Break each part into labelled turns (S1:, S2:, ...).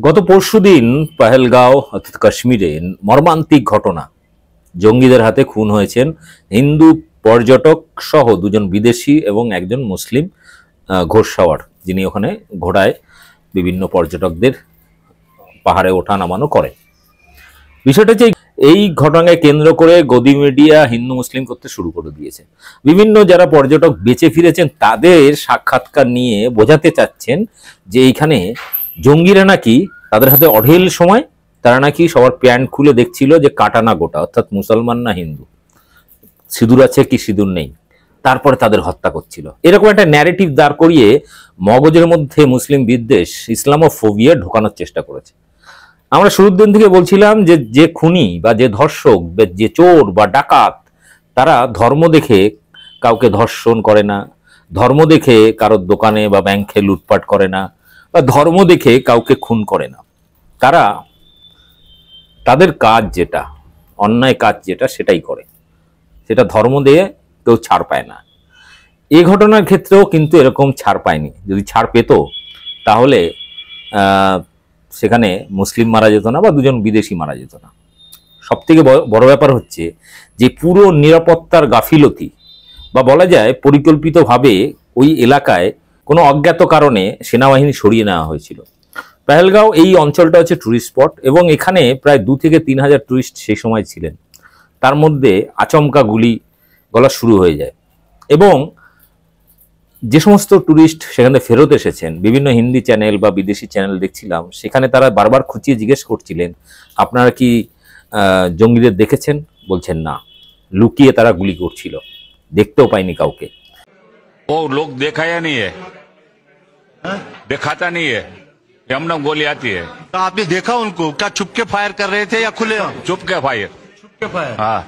S1: গত পরশুদিন পহেলগাঁও অর্থাৎ কাশ্মীরে মর্মান্তিক ঘটনা। জঙ্গিদের হাতে খুন হয়েছেন হিন্দু পর্যটক সহ দুজন বিদেশি এবং একজন মুসলিম ঘোড়সাওয়ার, যিনি ওখানে ঘোড়ায় বিভিন্ন পর্যটকদের পাহাড়ে ওঠা নামানো করেন। বিষয়টা হচ্ছে এই ঘটনাকে কেন্দ্র করে গদি মিডিয়া হিন্দু মুসলিম করতে শুরু করে দিয়েছে। বিভিন্ন যারা পর্যটক বেঁচে ফিরেছেন তাদের সাক্ষাৎকার নিয়ে বোঝাতে চাচ্ছেন যে এইখানে জঙ্গিরা নাকি তাদের হাতে অঢেল সময়, তারা নাকি সবার প্যান্ট খুলে দেখছিল যে কাটানা গোটা, অর্থাৎ মুসলমান না হিন্দু, সিঁদুর আছে কি সিঁদুর নেই, তারপরে তাদের হত্যা করছিল। এরকম একটা ন্যারেটিভ দাঁড় করিয়ে মগজের মধ্যে মুসলিম বিদ্বেষ, ইসলামোফোবিয়া ঢোকানোর চেষ্টা করেছে। আমরা শুরুর দিন থেকে বলছিলাম যে যে খুনি বা যে ধর্ষক, যে চোর বা ডাকাত, তারা ধর্ম দেখে কাউকে ধর্ষণ করে না, ধর্ম দেখে কারোর দোকানে বা ব্যাংকে লুটপাট করে না, বা ধর্ম দেখে কাউকে খুন করে না। তারা তাদের কাজ যেটা, অন্যায় কাজ যেটা, সেটাই করে, সেটা ধর্ম দিয়ে কেউ ছাড় পায় না। এই ঘটনার ক্ষেত্রেও কিন্তু এরকম ছাড় পায়নি। যদি ছাড় পেত তাহলে সেখানে মুসলিম মারা যেত না বা দুজন বিদেশি মারা যেত না। সব থেকে বড় ব্যাপার হচ্ছে যে পুরো নিরাপত্তার গাফিলতি, বা বলা যায় পরিকল্পিতভাবে ওই এলাকায় কোনো অজ্ঞাত কারণে সেনাবাহিনী সরিয়ে নেওয়া হয়েছিল। পহেলগাঁও এই অঞ্চলটা হচ্ছে টুরিস্ট স্পট এবং এখানে প্রায় 2 থেকে 3 হাজার টুরিস্ট সেই সময় ছিলেন। তার মধ্যে আচমকা গুলি গলা শুরু হয়ে যায় এবং যে সমস্ত টুরিস্ট সেখানে ফেরত এসেছেন, বিভিন্ন হিন্দি চ্যানেল বা বিদেশি চ্যানেল দেখছিলাম, সেখানে তারা বারবার খুঁচিয়ে জিজ্ঞেস করছিলেন, আপনারা কি জঙ্গিদের দেখেছেন? বলছেন না, লুকিয়ে তারা গুলি করছিল, দেখতেও পায়নি কাউকে।
S2: वो लोग देखा या नहीं है? दिखाता नहीं है, हमने गोली आती है।
S3: तो आपने देखा उनको? क्या छुप के फायर कर रहे थे या खुले?
S2: चुप के फायर। हाँ।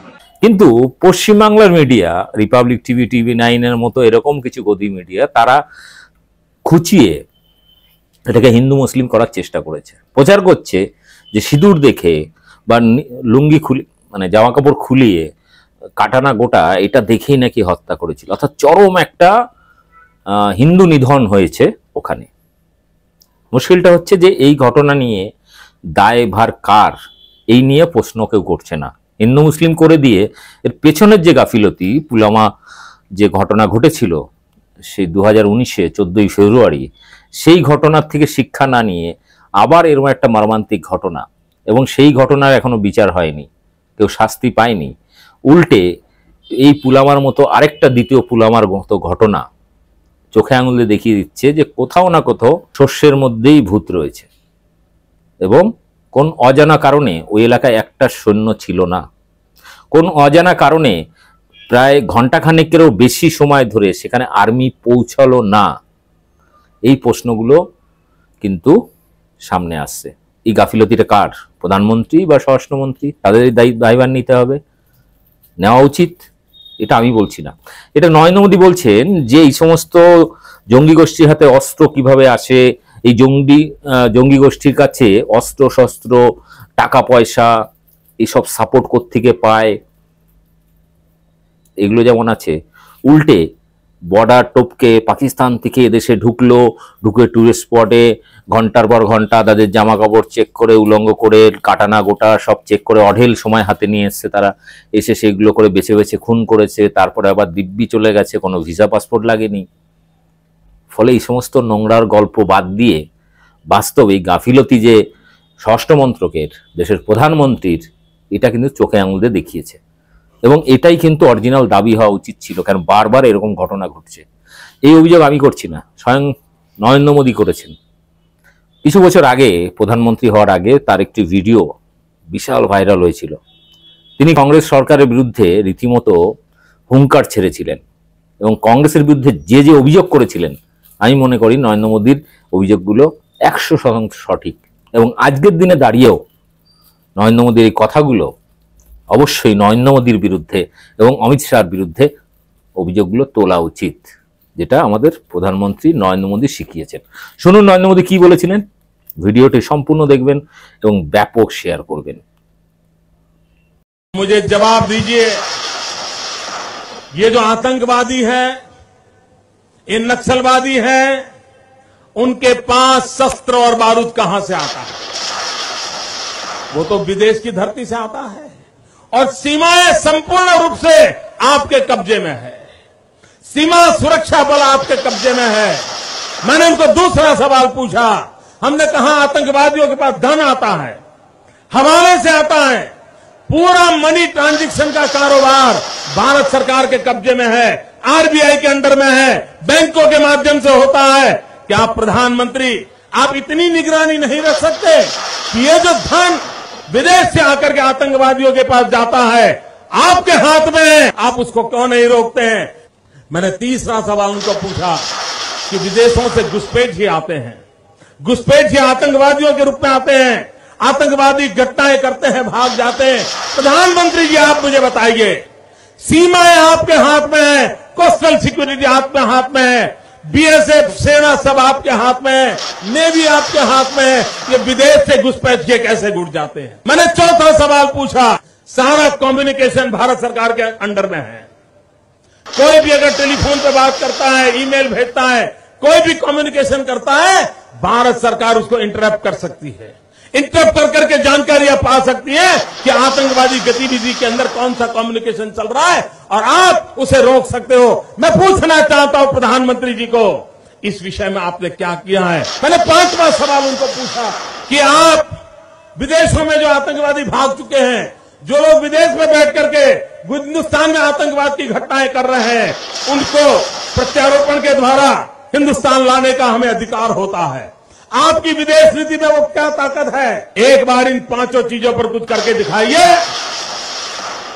S1: কিন্তু পশ্চিমবাংলার মিডিয়া, রিপাবলিক টিভি, TV9 এর মতো এরকম কিছু গদি মিডিয়া, তারা খুঁচিয়ে এটাকে হিন্দু মুসলিম করার চেষ্টা করেছে। প্রচার করছে যে সিঁদুর দেখে বা লুঙ্গি খুলে, মানে জামা কাপড় খুলিয়ে কাটানা গোটা, এটা দেখেই নাকি হত্যা করেছিল। অর্থাৎ চরম একটা হিন্দু নিধন হয়েছে ওখানে। মুশকিলটা হচ্ছে যে এই ঘটনা নিয়ে দায়ভার কার, এই নিয়ে প্রশ্ন কেউ করছে না। হিন্দু মুসলিম করে দিয়ে এর পেছনের যে গাফিলতি, পুলওয়ামা যে ঘটনা ঘটেছিল সেই 2019-এ 14ই ফেব্রুয়ারি, সেই ঘটনার থেকে শিক্ষা না নিয়ে আবার এরকম একটা মর্মান্তিক ঘটনা, এবং সেই ঘটনার এখনো বিচার হয়নি, কেউ শাস্তি পায়নি। উল্টে এই পুলওয়ামার মতো আরেকটা দ্বিতীয় পুলওয়ামার মতো ঘটনা চোখে আঙুলে দেখিয়ে দিচ্ছে যে কোথাও না কোথাও শস্যের মধ্যেই ভূত রয়েছে। এবং কোন অজানা কারণে ওই এলাকায় একটা সৈন্য ছিল না, কোন অজানা কারণে প্রায় ঘন্টাখানেকেরও বেশি সময় ধরে সেখানে আর্মি পৌঁছালো না। এই প্রশ্নগুলো কিন্তু সামনে আসছে। এই গাফিলতিটা কার? প্রধানমন্ত্রী বা স্বরাষ্ট্রমন্ত্রী? তাদের দায়ভার নিতে হবে, নেওয়া উচিত। এটা আমি বলছি না, এটা নরেন্দ্র মোদী বলছেন যে এই সমস্ত জঙ্গি গোষ্ঠীর হাতে অস্ত্র কিভাবে আসে, এই জঙ্গি গোষ্ঠীর কাছে অস্ত্র শস্ত্র, টাকা পয়সা, এইসব সাপোর্ট কোত্থেকে পায়, এগুলো যেমন আছে। উল্টে বর্ডার টপকে পাকিস্তান থেকে এদেশে ঢুকে টুরিস্ট স্পটে ঘন্টার পর ঘন্টা তাদের জামা কাপড় চেক করে, উলঙ্গ করে, কাটানা গোটা সব চেক করে অঢেল সময় হাতে নিয়ে এসছে তারা। এসে সেগুলো করে বেছে বেছে খুন করেছে, তারপরে আবার দিব্যি চলে গেছে, কোনো ভিসা পাসপোর্ট লাগেনি। ফলে এই সমস্ত নোংরার গল্প বাদ দিয়ে বাস্তবে গাফিলতি যে স্বরাষ্ট্র মন্ত্রকের, দেশের প্রধানমন্ত্রীর, এটা কিন্তু চোখে আঙুল দিয়ে দেখিয়েছে। এবং এটাই কিন্তু অরিজিনাল দাবি হওয়া উচিত ছিল, কারণ বারবার এরকম ঘটনা ঘটছে। এই অভিযোগ আমি করছি না, স্বয়ং নরেন্দ্র মোদী করেছেন। কিছু বছর আগে, প্রধানমন্ত্রী হওয়ার আগে, তার একটি ভিডিও বিশাল ভাইরাল হয়েছিল। তিনি কংগ্রেস সরকারের বিরুদ্ধে রীতিমতো হুঙ্কার ছেড়েছিলেন এবং কংগ্রেসের বিরুদ্ধে যে যে অভিযোগ করেছিলেন, আমি মনে করি নরেন্দ্র মোদীর অভিযোগগুলো 100% সঠিক। এবং আজকের দিনে দাঁড়িয়েও নরেন্দ্র মোদীর এই কথাগুলো অবশ্যই নরেন্দ্র মোদীর বিরুদ্ধে এবং অমিত শাহর বিরুদ্ধে অভিযোগগুলো তোলা উচিত, যেটা আমাদের প্রধানমন্ত্রী নরেন্দ্র মোদী শিখিয়েছেন। শুনুন নরেন্দ্র মোদী কি বলেছিলেন, ভিডিওটি সম্পূর্ণ দেখবেন এবং ব্যাপক শেয়ার করবেন।
S4: मुझे जवाब दीजिए, ये जो आतंकवादी है, ये नक्सलवादी है, उनके पास शस्त्र और बारूद कहां से आता है? वो तो विदेश की धरती से आता है और सीमाएं संपूर्ण रूप से आपके कब्जे में है। सीमा सुरक्षा बल आपके कब्जे में है। मैंने उनको दूसरा सवाल पूछा। हमने कहा आतंकवादियों के पास धन आता है, हवाले से आता है, पूरा मनी ट्रांजैक्शन का कारोबार भारत सरकार के कब्जे में है, आरबीआई के अंडर में है, बैंकों के माध्यम से होता है। क्या प्रधानमंत्री आप इतनी निगरानी नहीं रख सकते कि ये जो धन विदेश से आकर के आतंकवादियों के पास जाता है आपके हाथ में है, आप उसको क्यों नहीं रोकते हैं? मैंने तीसरा सवाल उनको पूछा कि विदेशों से घुसपैठिए आते हैं, घुसपैठिए आतंकवादियों के रूप में आते हैं, आतंकवादी घटनाएं करते हैं, भाग जाते हैं। प्रधानमंत्री जी आप मुझे बताइए, सीमाएं आपके हाथ में है, कोस्टल सिक्योरिटी आपके हाथ में है, बीएसएफ सेना सब आपके हाथ में है, नेवी आपके हाथ में है, ये विदेश से घुसपैठिए कैसे घुस जाते हैं? मैंने चौथा सवाल पूछा, सारा कम्युनिकेशन भारत सरकार के अंडर में है। कोई भी अगर टेलीफोन पे बात करता है, ईमेल भेजता है, कोई भी कम्युनिकेशन करता है, भारत सरकार उसको इंटरप्ट कर सकती है। इंटरप्ट कर करके जानकारियां पा सकती है कि आतंकवादी गतिविधि के अंदर कौन सा कम्युनिकेशन चल रहा है और आप उसे रोक सकते हो। मैं पूछना चाहता हूं प्रधानमंत्री जी को, इस विषय में आपने क्या किया है? मैंने पांचवा सवाल उनको पूछा कि आप विदेशों में जो आतंकवादी भाग चुके हैं, जो लोग विदेश में बैठ करके हिंदुस्तान में आतंकवाद की घटनाएं कर रहे हैं, उनको प्रत्यारोपण के द्वारा हिंदुस्तान लाने का हमें अधिकार होता है। आपकी विदेश नीति में वो क्या ताकत है? एक बार इन पांचों चीजों पर कुछ करके दिखाइए,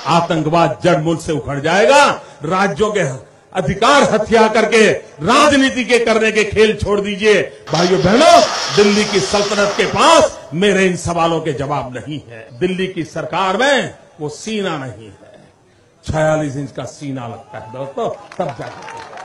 S4: आतंकवाद जड़ मूल से उखड़ जाएगा। राज्यों के अधिकार हथिया करके राजनीति के करने के खेल छोड़ दीजिए। भाइयों बहनों, दिल्ली की सल्तनत के पास मेरे इन सवालों के जवाब नहीं है। दिल्ली की सरकार में वो सीना नहीं है, 46 इंच का सीना लगता है दोस्तों, तब जाकर